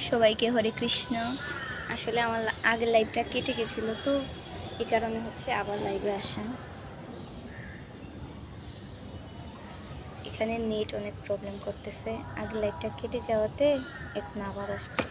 সবাইকে হরে কৃষ্ণ। আসলে আমার আগের লাইভটা কেটে গেছিল, তো এই কারণে হচ্ছে আবার লাইভে আসা। এখানে নেট অনেক প্রবলেম করতেছে, আগে লাইটটা কেটে যাওয়াতে এখন আবার আসছে।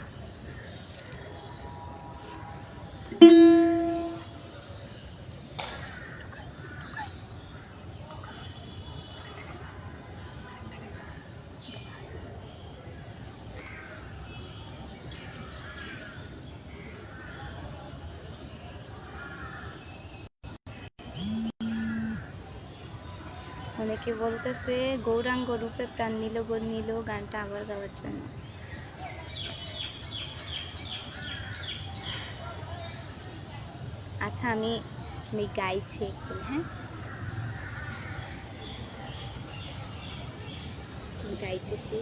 অনেকে বলতেছে গৌরাঙ্গ রূপে প্রাণ নিল গো নিল, গানটা আবার গাওয়ার জন্য। আচ্ছা আমি গাইছি একটু, হ্যাঁ গাইতেছি।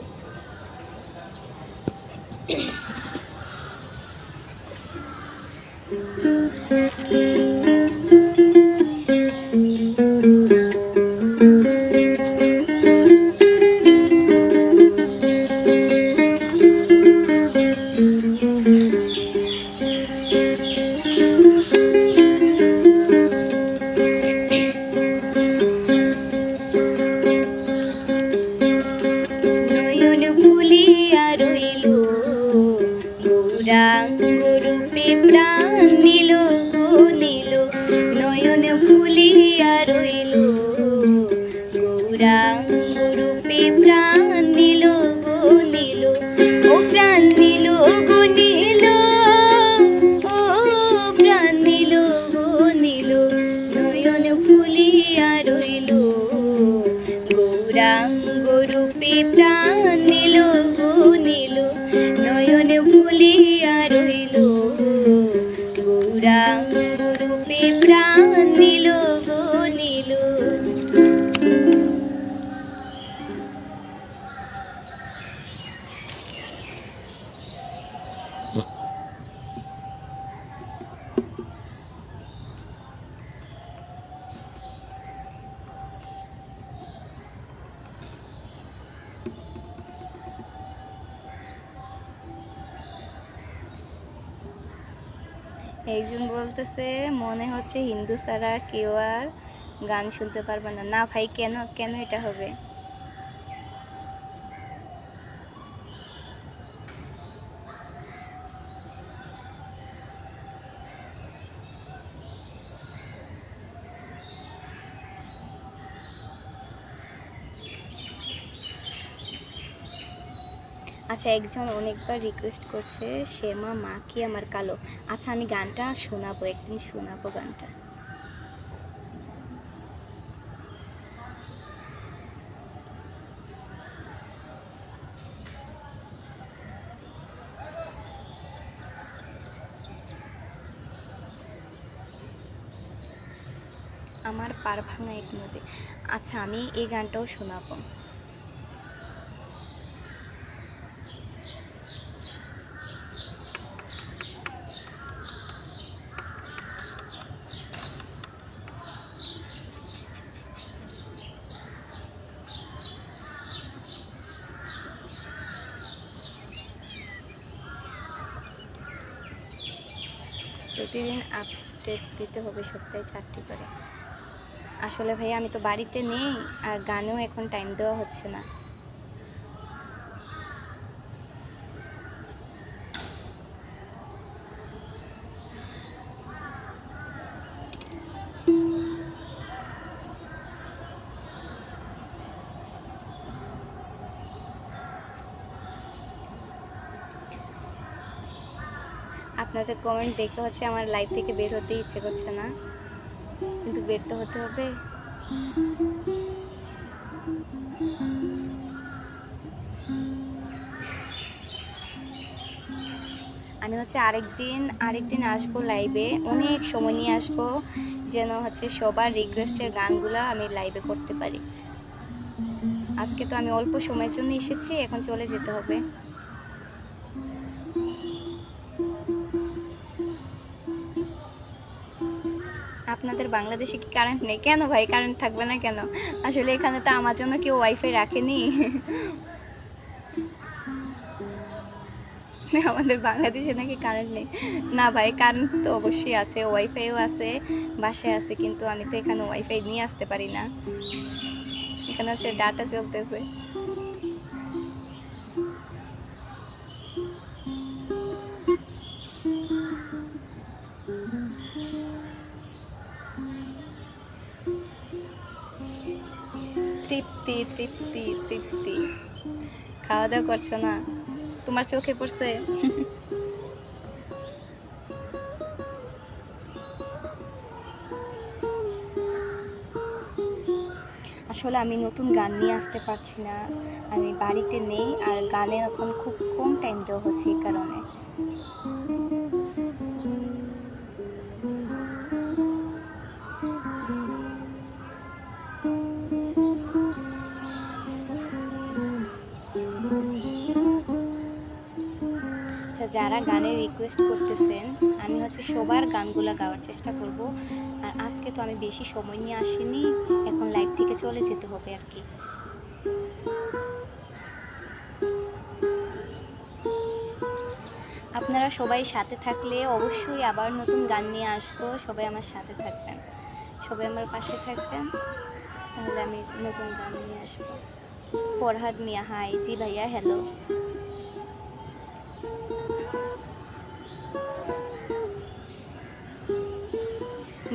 নয়ন ভুলিয়া রইল গৌরাঙ্গ রূপে প্রাণ নিল গো নিল, নয়ন ভুলিয়া রইল গৌরাঙ্গ রূপে প্রাণ নিল গো নিল, ও প্রাণ নিল গো নিল, ও প্রাণ নিল গো নিল, নয়ন ভুলিয়া রইল গৌরাঙ্গ রূপে প্রাণ নিল গো নিল, নয়ন ভুলিয়া রইল গৌরাঙ্গ রূপে প্রাণ নিল গো নিল। একজন বলতেছে মনে হচ্ছে হিন্দু ছাড়া কেউ আর গান শুনতে পারবে না। না ভাই, কেন কেন এটা হবে? আচ্ছা একজন অনেকবার রিকোয়েস্ট করছে শ্যামা মা কি আমার কালো। আচ্ছা আমি গানটা শোনাবো, একদিন শোনাবো গানটা। আমার পার ভাঙা এক নদী। আচ্ছা আমি এই গানটাও শোনাবো। প্রতিদিন আপডেট দিতে হবে, সপ্তাহে 4টি করে। আসলে ভাই আমি তো বাড়িতে নেই, আর গানেও এখন টাইম দেওয়া হচ্ছে না। আপনাদের কমেন্ট দেখে হচ্ছে আমার লাইভ থেকে বের হতে ইচ্ছে করছে না, কিন্তু বের তো হতে হবে। আমি হচ্ছে আরেকদিন আসবো লাইভে, অনেক সময় নিয়ে আসবো, যেন হচ্ছে সবার রিকোয়েস্টের গানগুলা আমি লাইভে করতে পারি। আজকে তো আমি অল্প সময়ের জন্য এসেছি, এখন চলে যেতে হবে। আপনাদের বাংলাদেশে কি কারেন্ট নেই? কেন ভাই, কারেন্ট থাকবে না কেন? আসলে এখানে তো আমার জন্য কেউ ওয়াইফাই রাখেনি। আমাদের বাংলাদেশে নাকি কারেন্ট নেই? না ভাই, কারেন্ট তো অবশ্যই আছে, ওয়াইফাইও আছে, বাসায় আছে, কিন্তু আমি তো এখানে ওয়াইফাই নিয়ে আসতে পারি না। এখানে হচ্ছে ডাটা চলতেছে। তৃপ্তি তৃপ্তি তৃপ্তি, খাওয়া দাওয়া করছো না? তোমার চোখে পড়ছে? আসলে আমি নতুন গান নিয়ে আসতে পারছি না, আমি বাড়িতে নেই আর গানে এখন খুব কম টাইম দেওয়া হচ্ছে এই কারণে। আচ্ছা, যারা গানের রিকোয়েস্ট করতেছেন আমি হচ্ছে সবার গানগুলা গাওয়ার চেষ্টা করব। আর আজকে তো আমি বেশি সময় নিয়ে আসিনি, এখন লাইভ থেকে চলে যেতে হবে আর কি। আপনারা সবাই সাথে থাকলে অবশ্যই আবার নতুন গান নিয়ে আসবো, সবাই আমার সাথে থাকবেন, সবাই আমার পাশে থাকবেন, তাহলে আমি নতুন গান নিয়ে আসবো। ফরহাদ মিয়া, হাই। জি ভাইয়া, হ্যালো।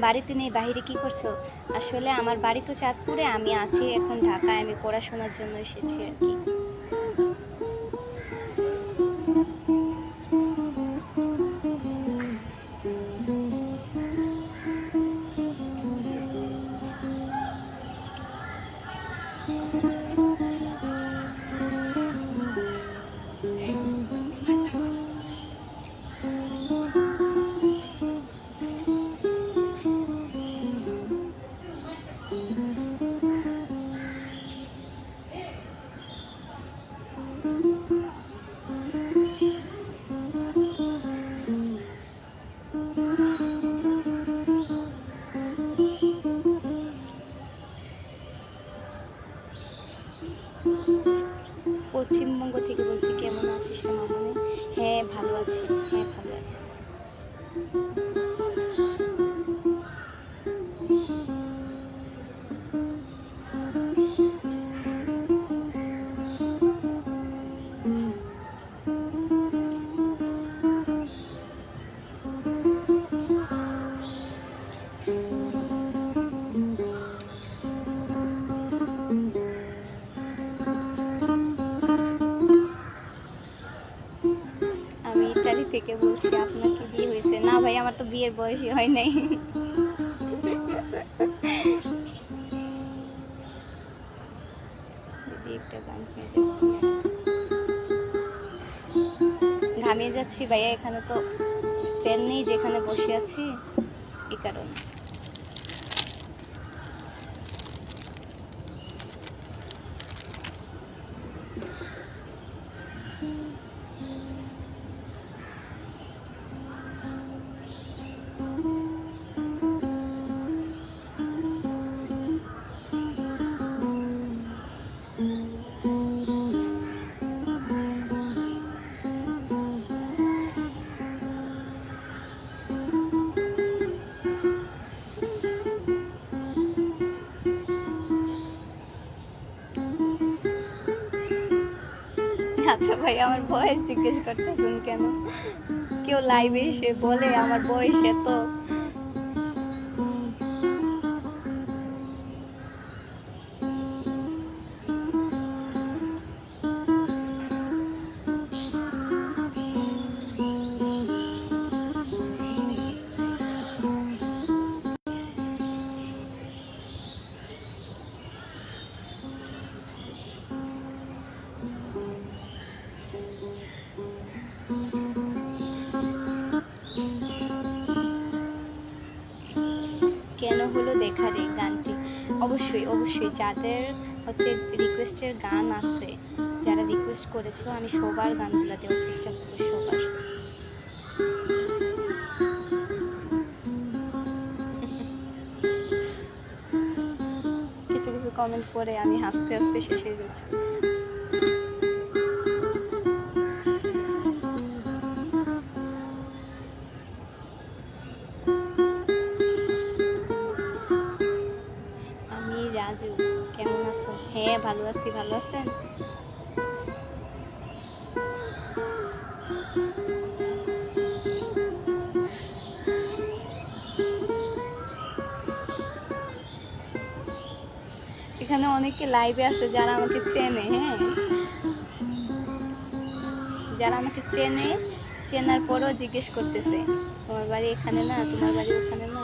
বাড়িতে নেই, বাহিরে কি করছো? আসলে আমার বাড়ি তো চাঁদপুরে, আমি আছি এখন ঢাকায়, আমি পড়াশোনার জন্য এসেছি আর কি। পশ্চিমবঙ্গ থেকে বলছি। কেমন আছিস রে মামনি? হ্যাঁ ভালো আছি, হ্যাঁ ভালো আছি। আমি ইতালি থেকে বলছি। আপনার কি বিয়ে হয়েছে? না ভাই, আমার তো বিয়ের বয়সই হয় নাই। যদি একটা গান হয়ে যায়। ঘামিয়ে যাচ্ছি ভাইয়া, এখানে তো ফ্যান নেই, যেখানে বসে আছি এই কারণে। আচ্ছা ভাই, আমার বয়স জিজ্ঞেস করতেছেন কেন? কেউ লাইভে এসে বলে আমার বয়স এত? কেন হলো দেখা রে গানটি? অবশ্যই অবশ্যই, যাদের হচ্ছে রিকোয়েস্টের গান আছে, যারা রিকোয়েস্ট করেছিল, আমি সবার গানগুলো দেওয়ার চেষ্টা করবো, সবার। কিছু কিছু কমেন্ট করে আমি হাসতে হাসতে শেষ হয়ে যাচ্ছি। আমি রাজু। কেমন আছো? হ্যাঁ ভালো আছি, ভালো আছেন? এখানে অনেকে লাইভে আছে যারা আমাকে চেনে, হ্যাঁ, যারা আমাকে চেনে, চেনার পরও জিজ্ঞেস করতেছে তোমার বাড়ি এখানে না, তোমার বাড়ি ওখানে না।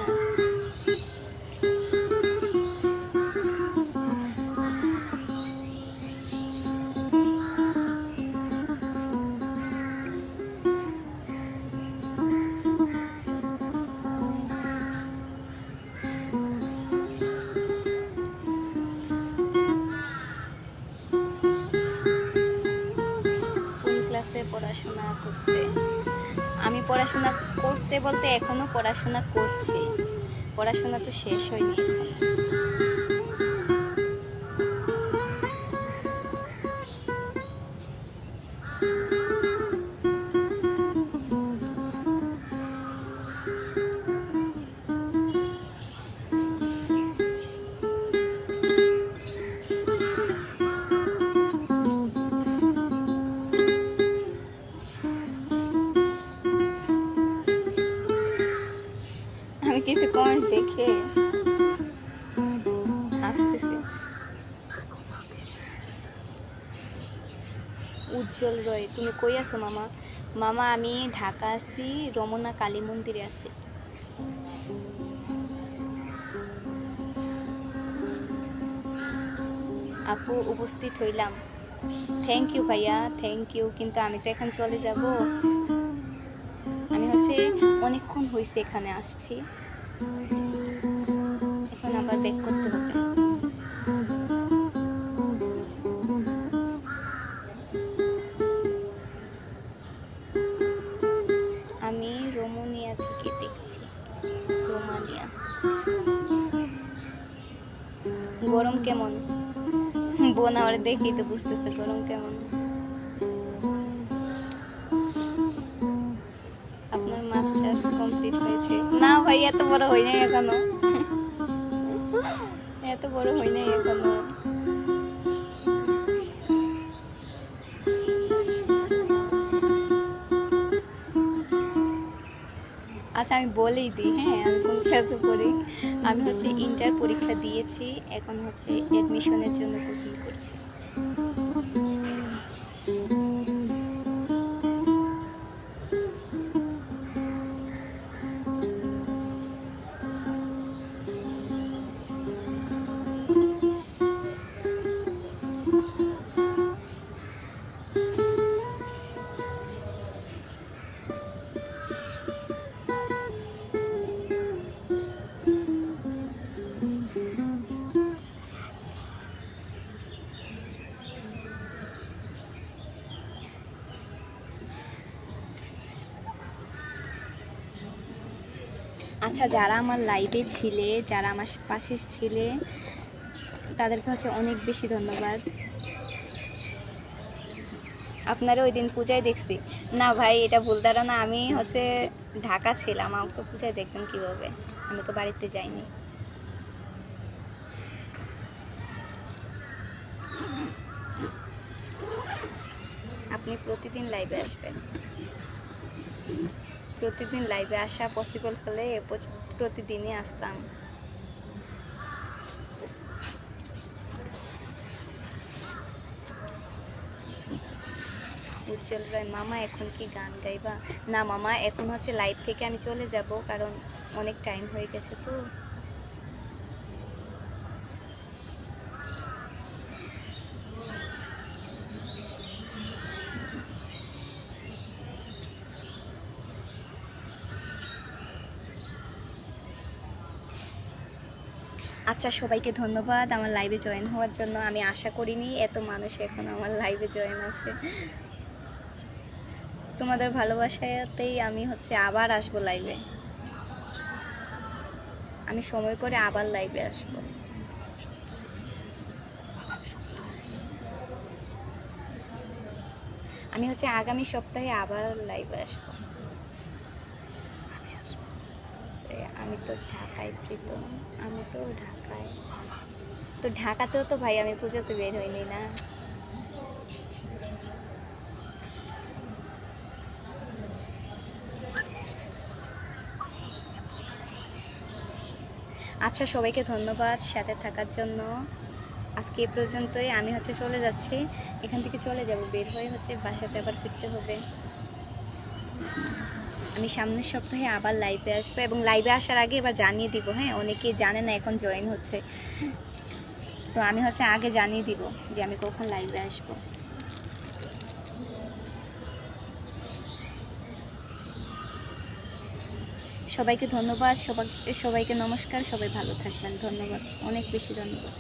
কোন ক্লাসে পড়াশোনা করতে? আমি পড়াশোনা করতে বলতে এখনো পড়াশোনা করছি, পড়াশোনা তো শেষ হয়নি এখন। আমি কিছু কমেন্ট দেখে হাসতেছি। উজ্জ্বল রয়, তুমি কই আছো মামা? মামা আমি ঢাকা আছি, রমনা কালী মন্দিরে আছি। আপু উপস্থিত হইলাম। থ্যাংক ইউ ভাইয়া, থ্যাংক ইউ, কিন্তু আমি তো এখন চলে যাব। আমি হচ্ছে অনেকক্ষণ হয়েছে এখানে আসছি, এখন আবার ব্যাক করতে হবে। আমি রোমানিয়া থেকে দেখছি। রোমানিয়া। গরম কেমন? বোন আমার দেখেই তো বুঝতেছে গরম কেমন। আপনার মাস্টার্স কমপ্লিট হয়েছে? না ভাই, এত বড় হই নাই এখনো। এত বড় হই নাই এখনো। আচ্ছা আমি বলেই দিই, হ্যাঁ আমি কোন ক্লাসে পড়ি। আমি হচ্ছে ইন্টার পরীক্ষা দিয়েছি, এখন হচ্ছে এডমিশনের জন্য কোচিং করছি। আচ্ছা যারা আমার লাইভে ছিলে, যারা আমার পাশে ছিলে, তাদেরকে হচ্ছে অনেক বেশি ধন্যবাদ। আপনারা ওই দিন পূজায় দেখছি। না ভাই এটা ভুল ধারণা, আমি হচ্ছে ঢাকা ছিলাম, আমাকে পূজায় দেখবেন কিভাবে? আমি তো বাড়িতে যাইনি। আপনি প্রতিদিন লাইভে আসবেন, প্রতিদিন লাইভে আসা পসিবল হলে প্রতিদিনই আসতাম। উজ্জ্বল রায়, মামা এখন কি গান গাইবা? না মামা, এখন হচ্ছে লাইভ থেকে আমি চলে যাব, কারণ অনেক টাইম হয়ে গেছে তো। আচ্ছা সবাইকে ধন্যবাদ আমার লাইভে জয়েন হওয়ার জন্য। আমি আশা করিনি এত মানুষ এখন আমার লাইভে জয়েন আছে। তোমাদের ভালোবাসাতেই আমি হচ্ছে আবার আসবো লাইভে, আমি সময় করে আবার লাইভে আসবো। আমি হচ্ছে আগামী সপ্তাহে আবার লাইভে আসবো। আমি তো ঢাকায় প্রীতম, আমি তো ঢাকায়। তো ঢাকাতেও তো ভাই আমি পুজোতে বের হইনি না। আচ্ছা, সবাইকে ধন্যবাদ সাথে থাকার জন্য। আজকে এই পর্যন্তই। আমি চলে যাচ্ছি, এখান থেকে চলে যাব, বের হয়ে বাসাতে আবার ফিরতে হবে। আমি সামনের সপ্তাহে আবার লাইভে আসবো, এবং লাইভে আসার আগে এবার জানিয়ে দিব। হ্যাঁ, অনেকেই জানে না, এখন জয়েন হচ্ছে, তো আমি আগে জানিয়ে দিব যে আমি কখন লাইভে আসবো। সবাইকে ধন্যবাদ, সবাইকে নমস্কার, সবাই ভালো থাকবেন। ধন্যবাদ, অনেক বেশি ধন্যবাদ।